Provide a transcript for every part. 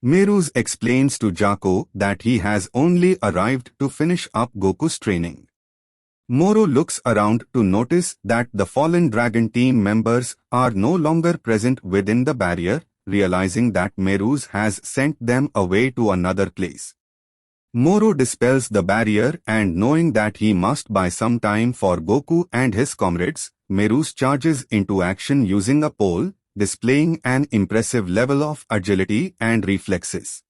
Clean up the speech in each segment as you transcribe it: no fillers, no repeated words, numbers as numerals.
Merus explains to Jako that he has only arrived to finish up Goku's training. Moro looks around to notice that the fallen dragon team members are no longer present within the barrier, realizing that Merus has sent them away to another place. Moro dispels the barrier and knowing that he must buy some time for Goku and his comrades, Merus charges into action using a pole, displaying an impressive level of agility and reflexes.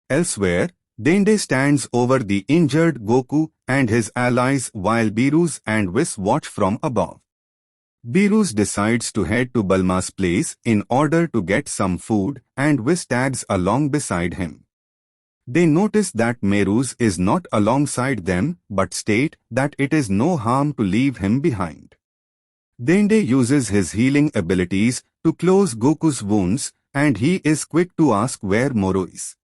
Elsewhere, Dende stands over the injured Goku and his allies while Beerus and Whis watch from above. Beerus decides to head to Bulma's place in order to get some food and Whis tags along beside him. They notice that Merus is not alongside them but state that it is no harm to leave him behind. Dende uses his healing abilities to close Goku's wounds and he is quick to ask where Moro is.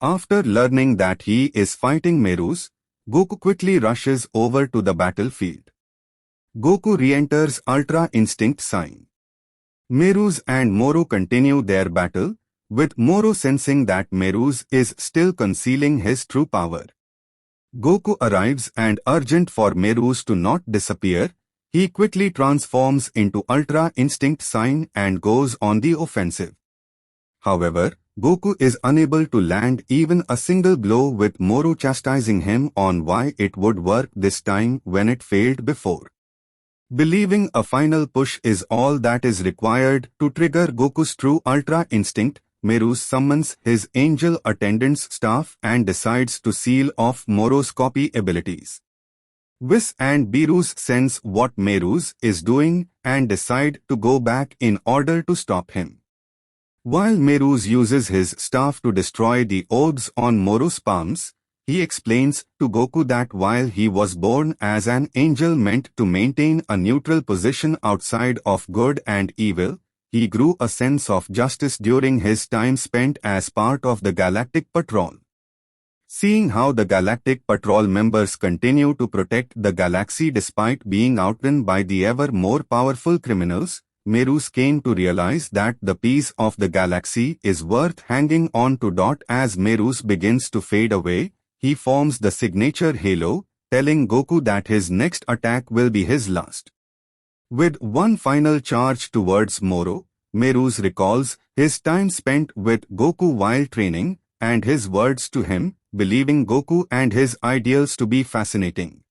After learning that he is fighting Merus, Goku quickly rushes over to the battlefield. Goku re-enters Ultra Instinct sign. Merus and Moro continue their battle, with Moro sensing that Merus is still concealing his true power. Goku arrives and urgent for Merus to not disappear, he quickly transforms into Ultra Instinct sign and goes on the offensive. However, Goku is unable to land even a single blow with Moro chastising him on why it would work this time when it failed before. Believing a final push is all that is required to trigger Goku's true Ultra Instinct, Merus summons his angel attendant's staff and decides to seal off Moro's copy abilities. Whis and Beerus sense what Merus is doing and decide to go back in order to stop him. While Merus uses his staff to destroy the orbs on Moro's palms, he explains to Goku that while he was born as an angel meant to maintain a neutral position outside of good and evil, he grew a sense of justice during his time spent as part of the Galactic Patrol. Seeing how the Galactic Patrol members continue to protect the galaxy despite being outrun by the ever more powerful criminals, Merus came to realize that the peace of the galaxy is worth hanging on to. As Merus begins to fade away, he forms the signature halo, telling Goku that his next attack will be his last. With one final charge towards Moro, Merus recalls his time spent with Goku while training, and his words to him, believing Goku and his ideals to be fascinating.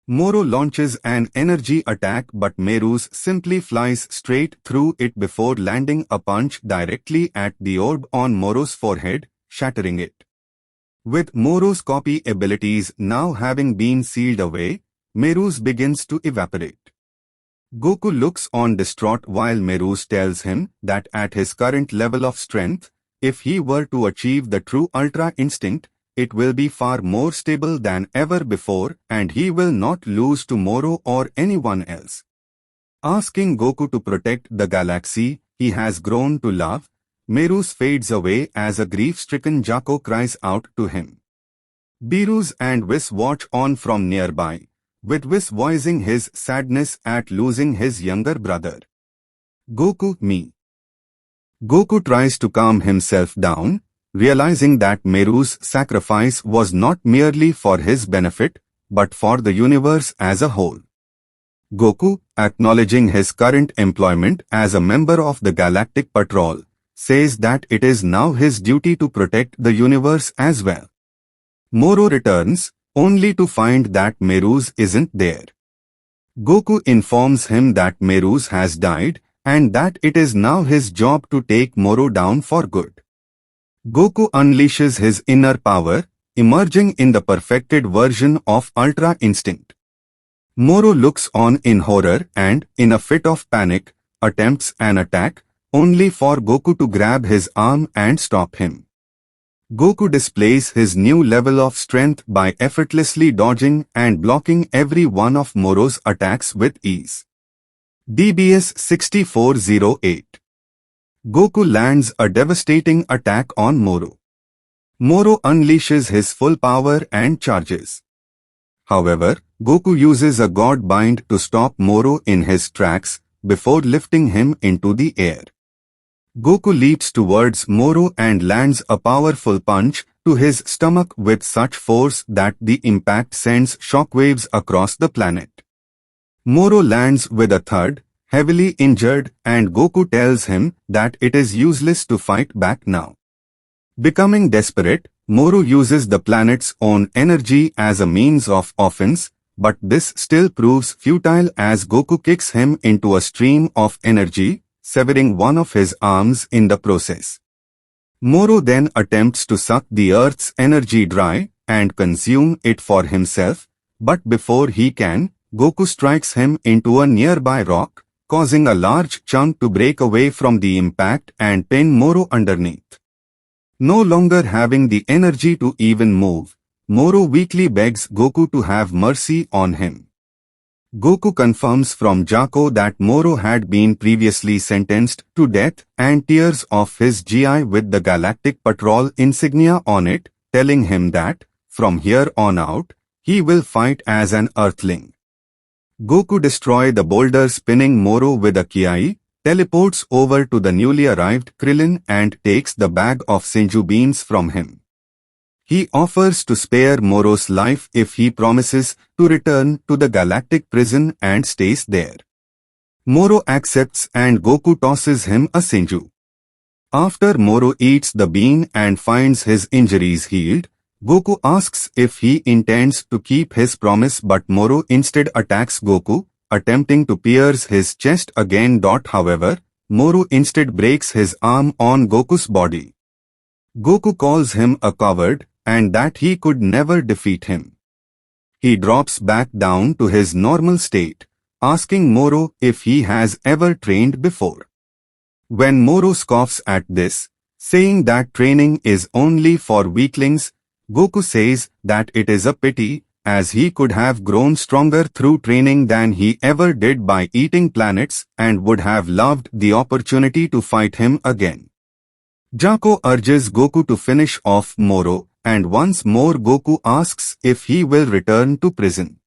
Moro launches an energy attack but Merus simply flies straight through it before landing a punch directly at the orb on Moro's forehead, shattering it. With Moro's copy abilities now having been sealed away, Merus begins to evaporate. Goku looks on distraught while Merus tells him that at his current level of strength, if he were to achieve the true Ultra Instinct, it will be far more stable than ever before and he will not lose to Moro or anyone else. Asking Goku to protect the galaxy he has grown to love, Merus fades away as a grief-stricken Jako cries out to him. Beerus and Whis watch on from nearby, with Whis voicing his sadness at losing his younger brother. Goku, me. Goku tries to calm himself down, realizing that Merus' sacrifice was not merely for his benefit, but for the universe as a whole. Goku, acknowledging his current employment as a member of the Galactic Patrol, says that it is now his duty to protect the universe as well. Moro returns, only to find that Merus isn't there. Goku informs him that Merus has died, and that it is now his job to take Moro down for good. Goku unleashes his inner power, emerging in the perfected version of Ultra Instinct. Moro looks on in horror and, in a fit of panic, attempts an attack, only for Goku to grab his arm and stop him. Goku displays his new level of strength by effortlessly dodging and blocking every one of Moro's attacks with ease. DBS 6408. Goku lands a devastating attack on Moro. Moro unleashes his full power and charges. However, Goku uses a God Bind to stop Moro in his tracks before lifting him into the air. Goku leaps towards Moro and lands a powerful punch to his stomach with such force that the impact sends shockwaves across the planet. Moro lands with a thud, heavily injured, and Goku tells him that it is useless to fight back now. Becoming desperate, Moro uses the planet's own energy as a means of offense, but this still proves futile as Goku kicks him into a stream of energy, severing one of his arms in the process. Moro then attempts to suck the Earth's energy dry and consume it for himself, but before he can, Goku strikes him into a nearby rock, causing a large chunk to break away from the impact and pin Moro underneath. No longer having the energy to even move, Moro weakly begs Goku to have mercy on him. Goku confirms from Jako that Moro had been previously sentenced to death and tears off his GI with the Galactic Patrol insignia on it, telling him that, from here on out, he will fight as an Earthling. Goku destroys the boulder spinning Moro with a Kiai, teleports over to the newly arrived Krillin and takes the bag of Senju beans from him. He offers to spare Moro's life if he promises to return to the galactic prison and stays there. Moro accepts and Goku tosses him a Senju. After Moro eats the bean and finds his injuries healed, Goku asks if he intends to keep his promise, but Moro instead attacks Goku, attempting to pierce his chest again. However, Moro instead breaks his arm on Goku's body. Goku calls him a coward and that he could never defeat him. He drops back down to his normal state, asking Moro if he has ever trained before. When Moro scoffs at this, saying that training is only for weaklings, Goku says that it is a pity, as he could have grown stronger through training than he ever did by eating planets and would have loved the opportunity to fight him again. Jako urges Goku to finish off Moro, and once more Goku asks if he will return to prison.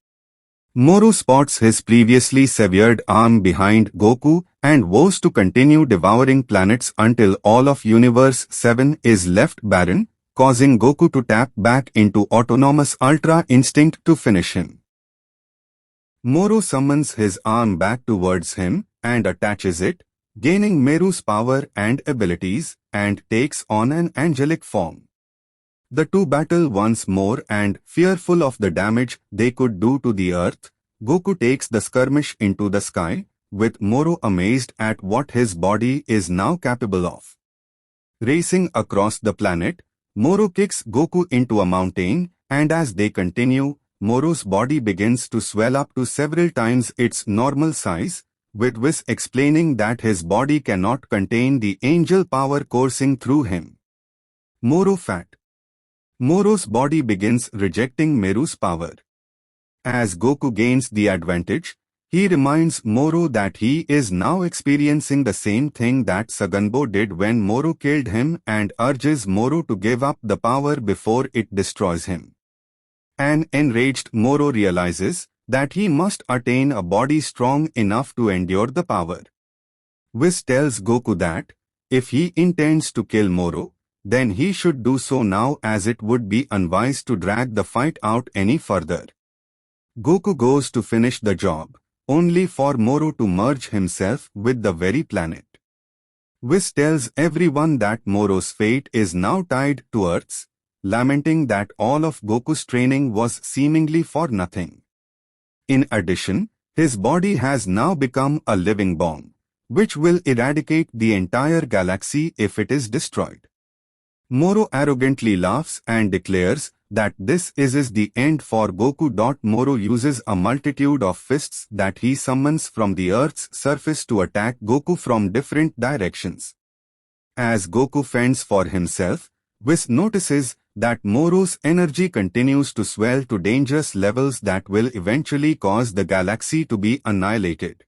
Moro spots his previously severed arm behind Goku and vows to continue devouring planets until all of Universe 7 is left barren, causing Goku to tap back into autonomous Ultra Instinct to finish him. Moro summons his arm back towards him and attaches it, gaining Meru's power and abilities, and takes on an angelic form. The two battle once more and, fearful of the damage they could do to the earth, Goku takes the skirmish into the sky, with Moro amazed at what his body is now capable of. Racing across the planet, Moro kicks Goku into a mountain, and as they continue, Moro's body begins to swell up to several times its normal size, with Whis explaining that his body cannot contain the angel power coursing through him. Moro fat. Moro's body begins rejecting Meru's power. As Goku gains the advantage, he reminds Moro that he is now experiencing the same thing that Saganbo did when Moro killed him and urges Moro to give up the power before it destroys him. An enraged Moro realizes that he must attain a body strong enough to endure the power. Whis tells Goku that, if he intends to kill Moro, then he should do so now, as it would be unwise to drag the fight out any further. Goku goes to finish the job, only for Moro to merge himself with the very planet. Whis tells everyone that Moro's fate is now tied to Earth's, lamenting that all of Goku's training was seemingly for nothing. In addition, his body has now become a living bomb, which will eradicate the entire galaxy if it is destroyed. Moro arrogantly laughs and declares that this is the end for Goku. Moro uses a multitude of fists that he summons from the Earth's surface to attack Goku from different directions. As Goku fends for himself, Whis notices that Moro's energy continues to swell to dangerous levels that will eventually cause the galaxy to be annihilated.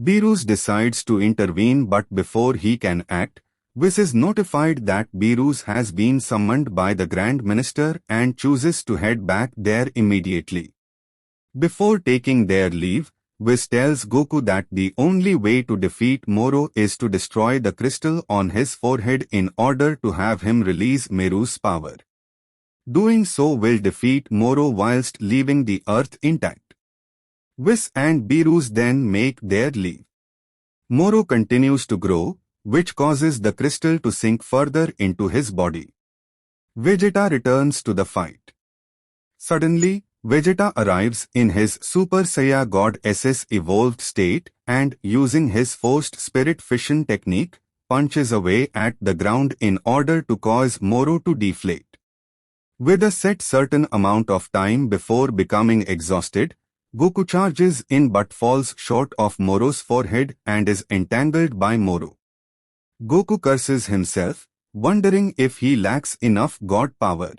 Beerus decides to intervene, but before he can act, Whis is notified that Beerus has been summoned by the Grand Minister and chooses to head back there immediately. Before taking their leave, Whis tells Goku that the only way to defeat Moro is to destroy the crystal on his forehead in order to have him release Meru's power. Doing so will defeat Moro whilst leaving the earth intact. Whis and Beerus then make their leave. Moro continues to grow, which causes the crystal to sink further into his body. Vegeta returns to the fight. Suddenly, Vegeta arrives in his Super Saiyan God SS evolved state and, using his forced spirit fission technique, punches away at the ground in order to cause Moro to deflate. With a set certain amount of time before becoming exhausted, Goku charges in but falls short of Moro's forehead and is entangled by Moro. Goku curses himself, wondering if he lacks enough god power.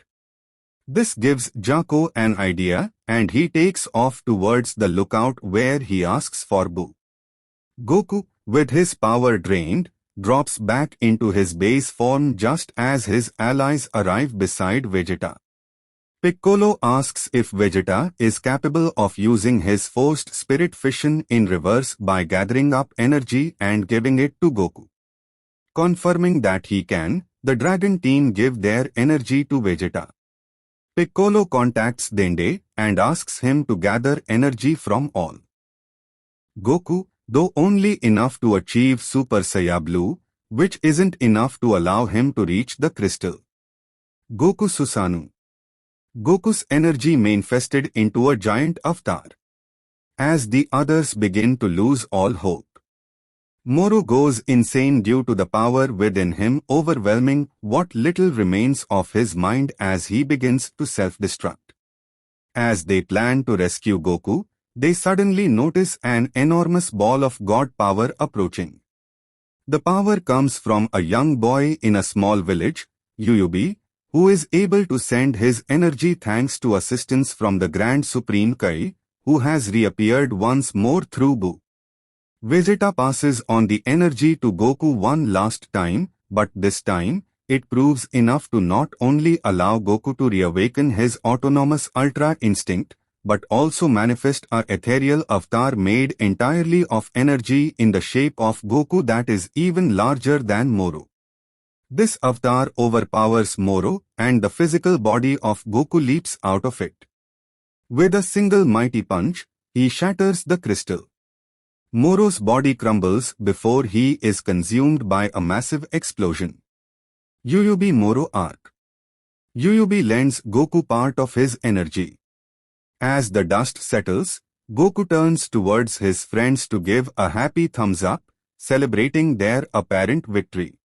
This gives Jaco an idea, and he takes off towards the lookout where he asks for Buu. Goku, with his power drained, drops back into his base form just as his allies arrive beside Vegeta. Piccolo asks if Vegeta is capable of using his forced spirit fission in reverse by gathering up energy and giving it to Goku. Confirming that he can, the Dragon team give their energy to Vegeta. Piccolo contacts Dende and asks him to gather energy from all. Goku, though only enough to achieve Super Saiyan Blue, which isn't enough to allow him to reach the crystal. Goku Susanoo. Goku's energy manifested into a giant avatar. As the others begin to lose all hope, Moro goes insane due to the power within him overwhelming what little remains of his mind as he begins to self-destruct. As they plan to rescue Goku, they suddenly notice an enormous ball of god power approaching. The power comes from a young boy in a small village, Yuyubi, who is able to send his energy thanks to assistance from the Grand Supreme Kai, who has reappeared once more through Buu. Vegeta passes on the energy to Goku one last time, but this time, it proves enough to not only allow Goku to reawaken his autonomous Ultra Instinct, but also manifest a ethereal avatar made entirely of energy in the shape of Goku that is even larger than Moro. This avatar overpowers Moro, and the physical body of Goku leaps out of it. With a single mighty punch, he shatters the crystal. Moro's body crumbles before he is consumed by a massive explosion. Yuyubi Moro Arc. Yuyubi lends Goku part of his energy. As the dust settles, Goku turns towards his friends to give a happy thumbs up, celebrating their apparent victory.